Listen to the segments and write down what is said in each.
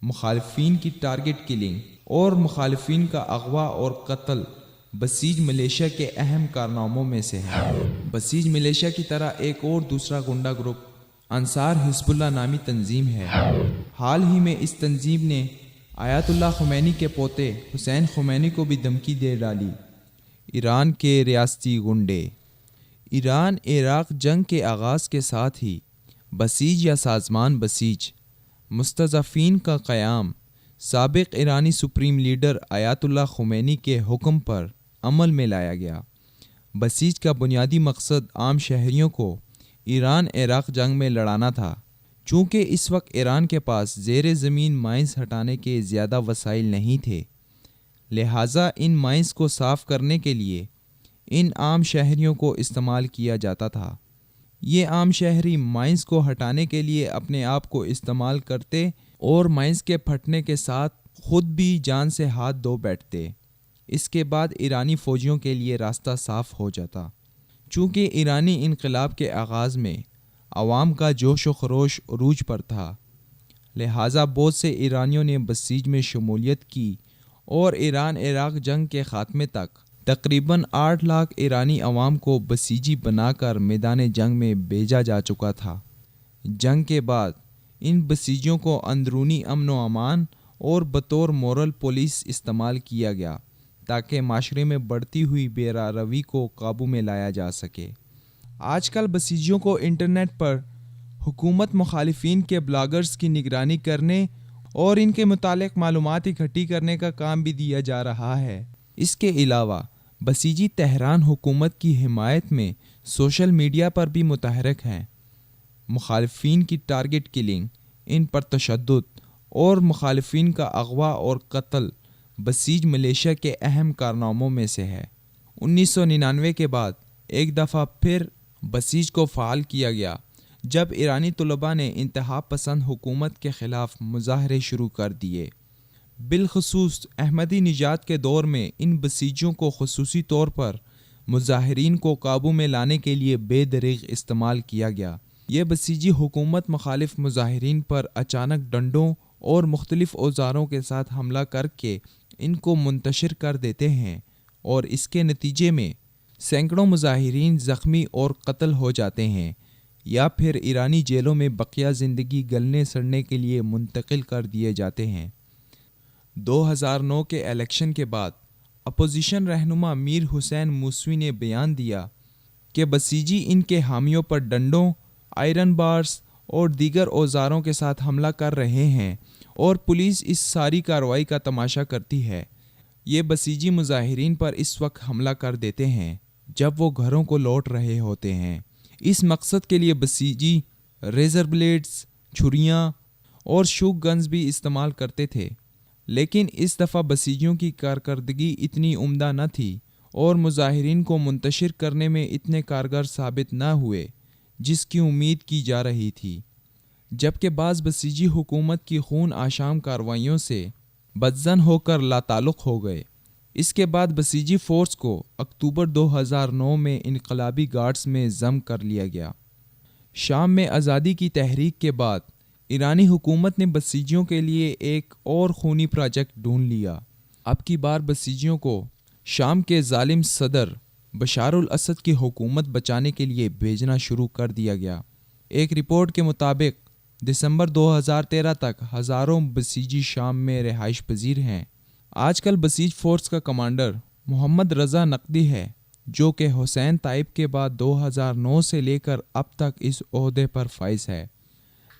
مخالفین کی target killing اور مخالفین کا اغوا اور قتل بسیج ملیشیا کے اہم کارناموں میں سے ہے۔ بسیج ملیشیا کی طرح ایک اور دوسرا گنڈا گروپ انصار حزب اللہ نامی تنظیم ہے۔ حال ہی میں اس تنظیم نے آیت اللہ خمینی کے پوتے حسین خمینی کو بھی دھمکی دے ڈالی۔ ایران کے ریاستی گنڈے۔ ایران عراق جنگ کے آغاز کے ساتھ ہی بسیج یا سازمان بسیج مستضعفین کا قیام سابق ایرانی سپریم لیڈر آیت اللہ خمینی کے حکم پر عمل میں لایا گیا۔ بسیج کا بنیادی مقصد عام شہریوں کو ایران عراق جنگ میں لڑانا تھا۔ چونکہ اس وقت ایران کے پاس زیر زمین مائنز ہٹانے کے زیادہ وسائل نہیں تھے، لہٰذا ان مائنز کو صاف کرنے کے لیے ان عام شہریوں کو استعمال کیا جاتا تھا۔ یہ عام شہری مائنز کو ہٹانے کے لیے اپنے آپ کو استعمال کرتے اور مائنز کے پھٹنے کے ساتھ خود بھی جان سے ہاتھ دھو بیٹھتے۔ اس کے بعد ایرانی فوجیوں کے لیے راستہ صاف ہو جاتا۔ چونکہ ایرانی انقلاب کے آغاز میں عوام کا جوش و خروش عروج پر تھا، لہٰذا بہت سے ایرانیوں نے بسیج میں شمولیت کی اور ایران عراق جنگ کے خاتمے تک تقریباً 8 لاکھ ایرانی عوام کو بسیجی بنا کر میدان جنگ میں بھیجا جا چکا تھا۔ جنگ کے بعد ان بسیجیوں کو اندرونی امن و امان اور بطور مورل پولیس استعمال کیا گیا تاکہ معاشرے میں بڑھتی ہوئی بے روی کو قابو میں لایا جا سکے۔ آج کل بسیجیوں کو انٹرنیٹ پر حکومت مخالفین کے بلاگرز کی نگرانی کرنے اور ان کے متعلق معلومات اکٹھی کرنے کا کام بھی دیا جا رہا ہے۔ اس کے علاوہ بسیجی تہران حکومت کی حمایت میں سوشل میڈیا پر بھی متحرک ہیں۔ مخالفین کی ٹارگٹ کلنگ، ان پر تشدد اور مخالفین کا اغوا اور قتل بسیج ملیشیا کے اہم کارناموں میں سے ہے۔ 1999 کے بعد ایک دفعہ پھر بسیج کو فعال کیا گیا جب ایرانی طلباء نے انتہا پسند حکومت کے خلاف مظاہرے شروع کر دیے۔ بالخصوص احمدی نژاد کے دور میں ان بسیجوں کو خصوصی طور پر مظاہرین کو قابو میں لانے کے لیے بے دریغ استعمال کیا گیا۔ یہ بسیجی حکومت مخالف مظاہرین پر اچانک ڈنڈوں اور مختلف اوزاروں کے ساتھ حملہ کر کے ان کو منتشر کر دیتے ہیں اور اس کے نتیجے میں سینکڑوں مظاہرین زخمی اور قتل ہو جاتے ہیں یا پھر ایرانی جیلوں میں بقیہ زندگی گلنے سڑنے کے لیے منتقل کر دیے جاتے ہیں۔ 2009 کے الیکشن کے بعد اپوزیشن رہنما میر حسین موسوی نے بیان دیا کہ بسیجی ان کے حامیوں پر ڈنڈوں، آئرن بارز اور دیگر اوزاروں کے ساتھ حملہ کر رہے ہیں اور پولیس اس ساری کارروائی کا تماشا کرتی ہے۔ یہ بسیجی مظاہرین پر اس وقت حملہ کر دیتے ہیں جب وہ گھروں کو لوٹ رہے ہوتے ہیں۔ اس مقصد کے لیے بسیجی ریزر بلیڈز، چھریاں اور شوک گنز بھی استعمال کرتے تھے، لیکن اس دفعہ بسیجیوں کی کارکردگی اتنی عمدہ نہ تھی اور مظاہرین کو منتشر کرنے میں اتنے کارگر ثابت نہ ہوئے جس کی امید کی جا رہی تھی، جبکہ بعض بسیجی حکومت کی خون آشام کارروائیوں سے بدظن ہو کر لاتعلق ہو گئے۔ اس کے بعد بسیجی فورس کو اکتوبر 2009 میں انقلابی گارڈز میں ضم کر لیا گیا۔ شام میں آزادی کی تحریک کے بعد ایرانی حکومت نے بسیجیوں کے لیے ایک اور خونی پروجیکٹ ڈھونڈ لیا۔ اب کی بار بسیجیوں کو شام کے ظالم صدر بشار الاسد کی حکومت بچانے کے لیے بھیجنا شروع کر دیا گیا۔ ایک رپورٹ کے مطابق دسمبر 2013 تک ہزاروں بسیجی شام میں رہائش پذیر ہیں۔ آج کل بسیج فورس کا کمانڈر محمد رضا نقدی ہے، جو کہ حسین طیب کے بعد 2009 سے لے کر اب تک اس عہدے پر فائز ہے۔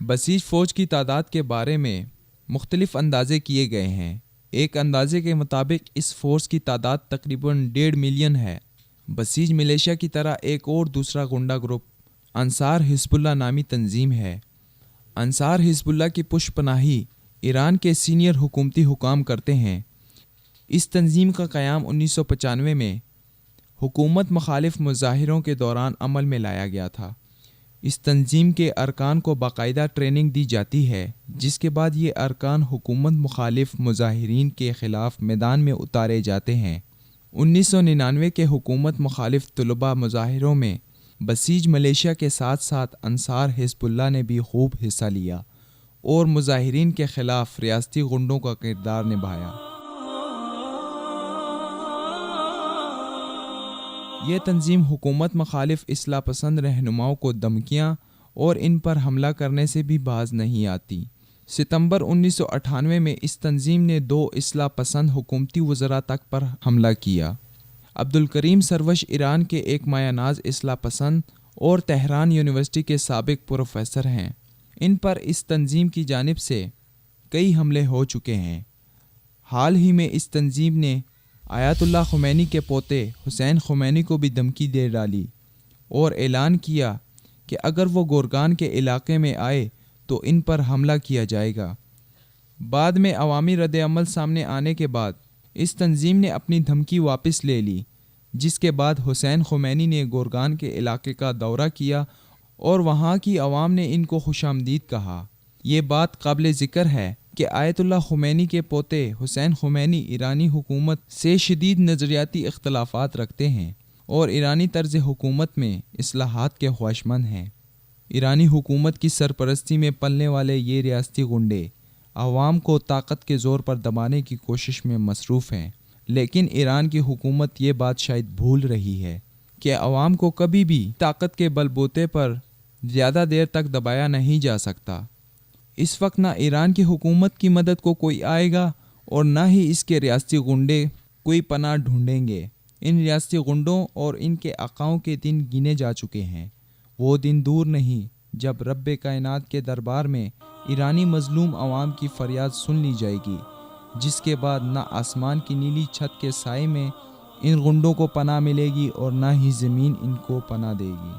بسیج فوج کی تعداد کے بارے میں مختلف اندازے کیے گئے ہیں۔ ایک اندازے کے مطابق اس فورس کی تعداد تقریباً 1.5 ملین ہے۔ بسیج ملیشیا کی طرح ایک اور دوسرا گنڈا گروپ انصار حزب اللہ نامی تنظیم ہے۔ انصار حزب اللہ کی پشت پناہی ایران کے سینئر حکومتی حکام کرتے ہیں۔ اس تنظیم کا قیام 1995 میں حکومت مخالف مظاہروں کے دوران عمل میں لایا گیا تھا۔ اس تنظیم کے ارکان کو باقاعدہ ٹریننگ دی جاتی ہے، جس کے بعد یہ ارکان حکومت مخالف مظاہرین کے خلاف میدان میں اتارے جاتے ہیں۔ 1999 کے حکومت مخالف طلباء مظاہروں میں بسیج ملیشیا کے ساتھ ساتھ انصار حزب اللہ نے بھی خوب حصہ لیا اور مظاہرین کے خلاف ریاستی غنڈوں کا کردار نبھایا۔ یہ تنظیم حکومت مخالف اصلاح پسند رہنماؤں کو دھمکیاں اور ان پر حملہ کرنے سے بھی باز نہیں آتی۔ ستمبر 1998 میں اس تنظیم نے 2 اصلاح پسند حکومتی وزراء تک پر حملہ کیا۔ عبدالکریم سروش ایران کے ایک مایہ ناز اصلاح پسند اور تہران یونیورسٹی کے سابق پروفیسر ہیں۔ ان پر اس تنظیم کی جانب سے کئی حملے ہو چکے ہیں۔ حال ہی میں اس تنظیم نے آیت اللہ خمینی کے پوتے حسین خمینی کو بھی دھمکی دے ڈالی اور اعلان کیا کہ اگر وہ گورگان کے علاقے میں آئے تو ان پر حملہ کیا جائے گا۔ بعد میں عوامی رد عمل سامنے آنے کے بعد اس تنظیم نے اپنی دھمکی واپس لے لی، جس کے بعد حسین خمینی نے گورگان کے علاقے کا دورہ کیا اور وہاں کی عوام نے ان کو خوش آمدید کہا۔ یہ بات قابل ذکر ہے کہ آیت اللہ خمینی کے پوتے حسین خمینی ایرانی حکومت سے شدید نظریاتی اختلافات رکھتے ہیں اور ایرانی طرز حکومت میں اصلاحات کے خواہشمند ہیں۔ ایرانی حکومت کی سرپرستی میں پلنے والے یہ ریاستی غنڈے عوام کو طاقت کے زور پر دبانے کی کوشش میں مصروف ہیں، لیکن ایران کی حکومت یہ بات شاید بھول رہی ہے کہ عوام کو کبھی بھی طاقت کے بل بوتے پر زیادہ دیر تک دبایا نہیں جا سکتا۔ اس وقت نہ ایران کی حکومت کی مدد کو کوئی آئے گا اور نہ ہی اس کے ریاستی غنڈے کوئی پناہ ڈھونڈیں گے۔ ان ریاستی غنڈوں اور ان کے آقاؤں کے دن گنے جا چکے ہیں۔ وہ دن دور نہیں جب رب کائنات کے دربار میں ایرانی مظلوم عوام کی فریاد سن لی جائے گی، جس کے بعد نہ آسمان کی نیلی چھت کے سائے میں ان غنڈوں کو پناہ ملے گی اور نہ ہی زمین ان کو پناہ دے گی۔